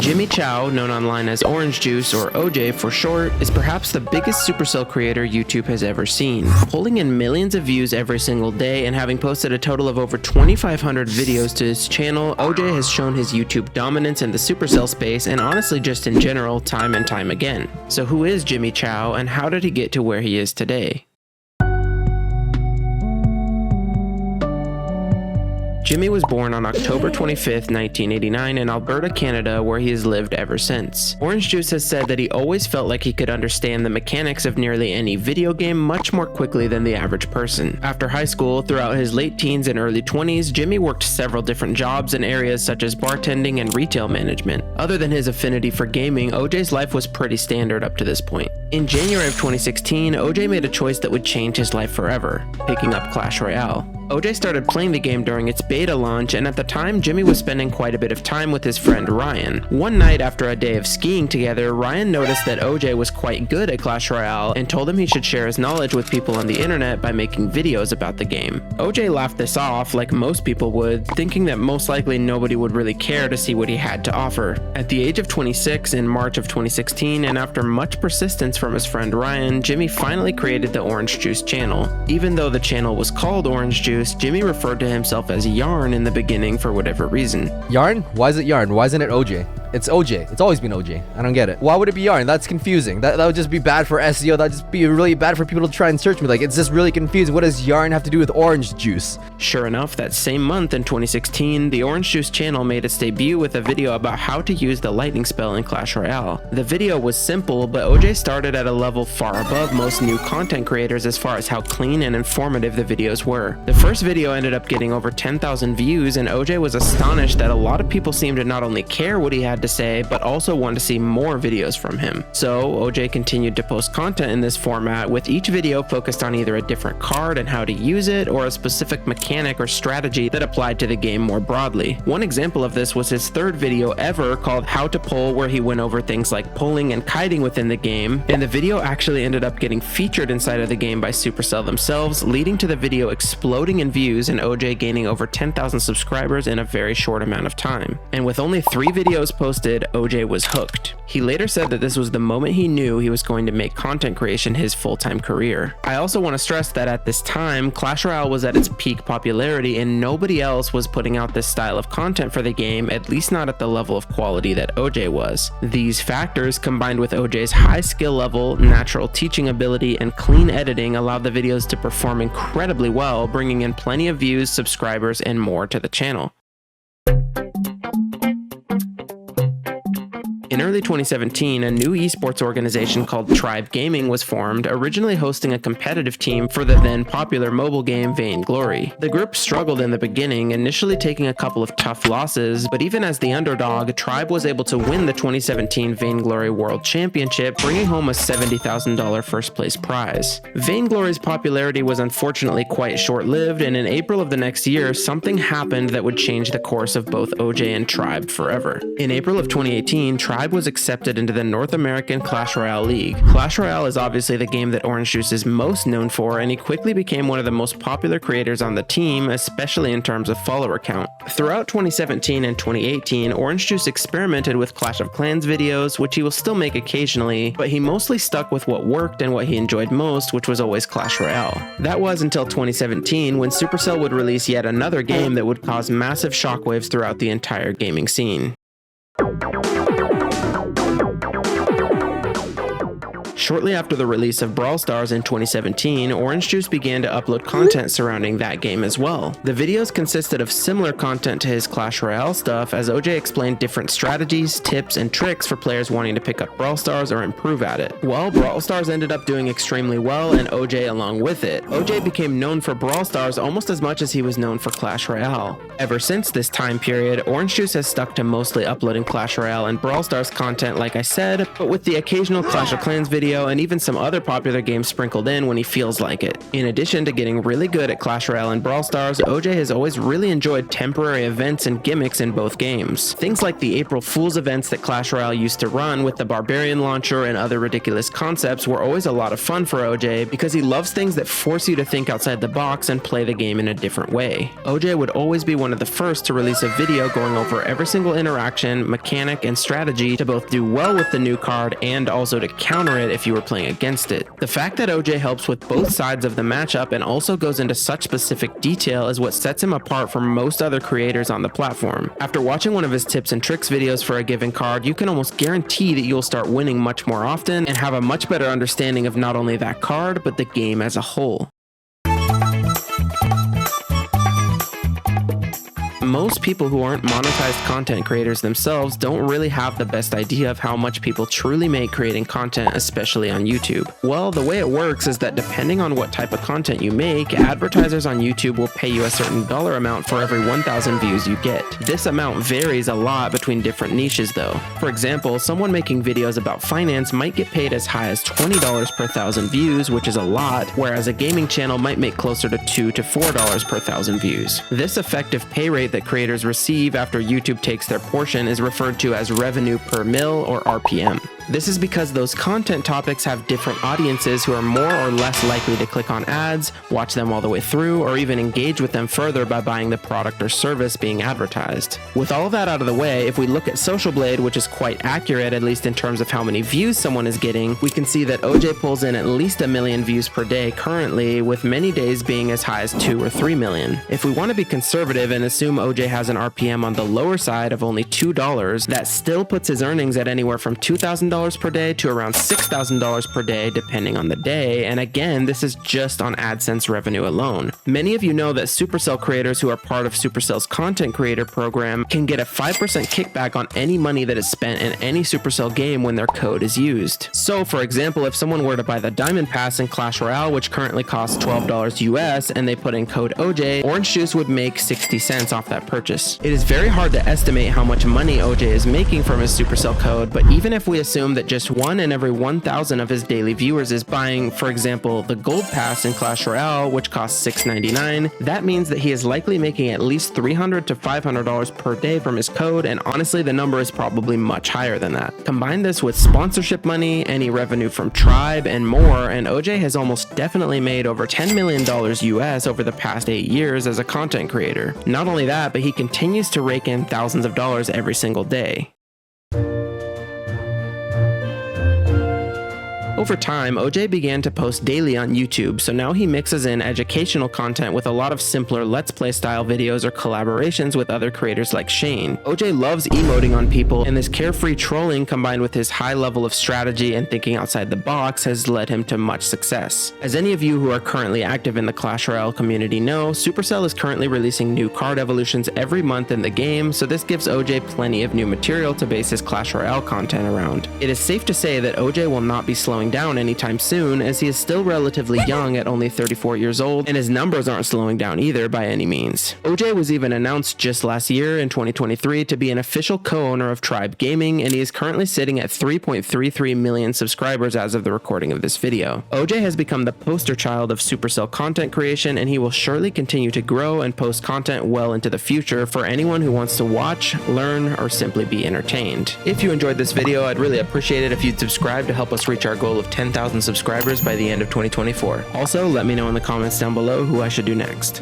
Jimmy Chau, known online as Orange Juice or OJ for short, is perhaps the biggest Supercell creator YouTube has ever seen. Pulling in millions of views every single day and having posted a total of over 2,500 videos to his channel, OJ has shown his YouTube dominance in the Supercell space and honestly just in general time and time again. So who is Jimmy Chau and how did he get to where he is today? Jimmy was born on October 25th, 1989 in Alberta, Canada, where he has lived ever since. Orange Juice has said that he always felt like he could understand the mechanics of nearly any video game much more quickly than the average person. After high school, throughout his late teens and early 20s, Jimmy worked several different jobs in areas such as bartending and retail management. Other than his affinity for gaming, OJ's life was pretty standard up to this point. In January of 2016, OJ made a choice that would change his life forever, picking up Clash Royale. OJ started playing the game during its beta launch, and at the time, Jimmy was spending quite a bit of time with his friend Ryan. One night after a day of skiing together, Ryan noticed that OJ was quite good at Clash Royale and told him he should share his knowledge with people on the internet by making videos about the game. OJ laughed this off like most people would, thinking that most likely nobody would really care to see what he had to offer. At the age of 26 in March of 2016, and after much persistence from his friend Ryan, Jimmy finally created the Orange Juice channel. Even though the channel was called Orange Juice, Jimmy referred to himself as Yarn in the beginning for whatever reason. Yarn? Why is it Yarn? Why isn't it OJ? It's OJ. It's always been OJ. I don't get it. Why would it be Yarn? That's confusing. That would just be bad for SEO. That'd just be really bad for people to try and search me. Like, it's just really confusing. What does Yarn have to do with Orange Juice? Sure enough, that same month in 2016, the Orange Juice channel made its debut with a video about how to use the lightning spell in Clash Royale. The video was simple, but OJ started at a level far above most new content creators as far as how clean and informative the videos were. The first video ended up getting over 10,000 views, and OJ was astonished that a lot of people seemed to not only care what he had to say, but also want to see more videos from him. So OJ continued to post content in this format, with each video focused on either a different card and how to use it, or a specific mechanic or strategy that applied to the game more broadly. One example of this was his third video ever called How to Pull, where he went over things like pulling and kiting within the game, and the video actually ended up getting featured inside of the game by Supercell themselves, leading to the video exploding in views and OJ gaining over 10,000 subscribers in a very short amount of time. And with only 3 videos posted, OJ was hooked. He later said that this was the moment he knew he was going to make content creation his full-time career. I also want to stress that at this time, Clash Royale was at its peak popularity and nobody else was putting out this style of content for the game, at least not at the level of quality that OJ was. These factors, combined with OJ's high skill level, natural teaching ability, and clean editing, allowed the videos to perform incredibly well, bringing in plenty of views, subscribers, and more to the channel. In early 2017, a new esports organization called Tribe Gaming was formed, originally hosting a competitive team for the then popular mobile game Vainglory. The group struggled in the beginning, initially taking a couple of tough losses, but even as the underdog, Tribe was able to win the 2017 Vainglory World Championship, bringing home a $70,000 first place prize. Vainglory's popularity was unfortunately quite short-lived, and in April of the next year, something happened that would change the course of both OJ and Tribe forever. In April of 2018, Tribe was accepted into the North American Clash Royale League. Clash Royale is obviously the game that Orange Juice is most known for, and he quickly became one of the most popular creators on the team, especially in terms of follower count. Throughout 2017 and 2018, Orange Juice experimented with Clash of Clans videos, which he will still make occasionally, but he mostly stuck with what worked and what he enjoyed most, which was always Clash Royale. That was until 2017, when Supercell would release yet another game that would cause massive shockwaves throughout the entire gaming scene. Shortly after the release of Brawl Stars in 2017, Orange Juice began to upload content surrounding that game as well. The videos consisted of similar content to his Clash Royale stuff, as OJ explained different strategies, tips, and tricks for players wanting to pick up Brawl Stars or improve at it. Well, Brawl Stars ended up doing extremely well, and OJ along with it. OJ became known for Brawl Stars almost as much as he was known for Clash Royale. Ever since this time period, Orange Juice has stuck to mostly uploading Clash Royale and Brawl Stars content like I said, but with the occasional Clash of Clans video Mario, and even some other popular games sprinkled in when he feels like it. In addition to getting really good at Clash Royale and Brawl Stars, OJ has always really enjoyed temporary events and gimmicks in both games. Things like the April Fool's events that Clash Royale used to run with the Barbarian launcher and other ridiculous concepts were always a lot of fun for OJ because he loves things that force you to think outside the box and play the game in a different way. OJ would always be one of the first to release a video going over every single interaction, mechanic, and strategy to both do well with the new card and also to counter it if you were playing against it. The fact that OJ helps with both sides of the matchup and also goes into such specific detail is what sets him apart from most other creators on the platform. After watching one of his tips and tricks videos for a given card, you can almost guarantee that you'll start winning much more often and have a much better understanding of not only that card, but the game as a whole. Most people who aren't monetized content creators themselves don't really have the best idea of how much people truly make creating content, especially on YouTube. Well, the way it works is that depending on what type of content you make, advertisers on YouTube will pay you a certain dollar amount for every 1,000 views you get. This amount varies a lot between different niches though. For example, someone making videos about finance might get paid as high as $20 per 1,000 views, which is a lot, whereas a gaming channel might make closer to $2 to $4 per 1,000 views. This effective pay rate that creators receive after YouTube takes their portion is referred to as revenue per mil, or RPM. This is because those content topics have different audiences who are more or less likely to click on ads, watch them all the way through, or even engage with them further by buying the product or service being advertised. With all of that out of the way, if we look at Social Blade, which is quite accurate at least in terms of how many views someone is getting, we can see that OJ pulls in at least 1 million views per day currently, with many days being as high as 2 or 3 million. If we want to be conservative and assume OJ has an RPM on the lower side of only $2, that still puts his earnings at anywhere from $2,000 per day to around $6,000 per day depending on the day, and again, this is just on AdSense revenue alone. Many of you know that Supercell creators who are part of Supercell's content creator program can get a 5% kickback on any money that is spent in any Supercell game when their code is used. So for example, if someone were to buy the Diamond Pass in Clash Royale, which currently costs $12 US, and they put in code OJ, Orange Juice would make 60 cents off that purchase. It is very hard to estimate how much money OJ is making from his Supercell code, but even if we assume that just 1 in every 1,000 of his daily viewers is buying, for example, the Gold Pass in Clash Royale, which costs $6.99, that means that he is likely making at least $300 to $500 per day from his code, and honestly, the number is probably much higher than that. Combine this with sponsorship money, any revenue from Tribe, and more, and OJ has almost definitely made over $10 million US over the past 8 years as a content creator. Not only that, but he continues to rake in thousands of dollars every single day. Over time, OJ began to post daily on YouTube, so now he mixes in educational content with a lot of simpler Let's Play style videos or collaborations with other creators like Shane. OJ loves emoting on people, and this carefree trolling combined with his high level of strategy and thinking outside the box has led him to much success. As any of you who are currently active in the Clash Royale community know, Supercell is currently releasing new card evolutions every month in the game, so this gives OJ plenty of new material to base his Clash Royale content around. It is safe to say that OJ will not be slowing down anytime soon, as he is still relatively young at only 34 years old, and his numbers aren't slowing down either by any means. OJ was even announced just last year in 2023 to be an official co-owner of Tribe Gaming, and he is currently sitting at 3.33 million subscribers as of the recording of this video. OJ has become the poster child of Supercell content creation, and he will surely continue to grow and post content well into the future for anyone who wants to watch, learn, or simply be entertained. If you enjoyed this video, I'd really appreciate it if you'd subscribe to help us reach our goal of 10,000 subscribers by the end of 2024. Also, let me know in the comments down below who I should do next.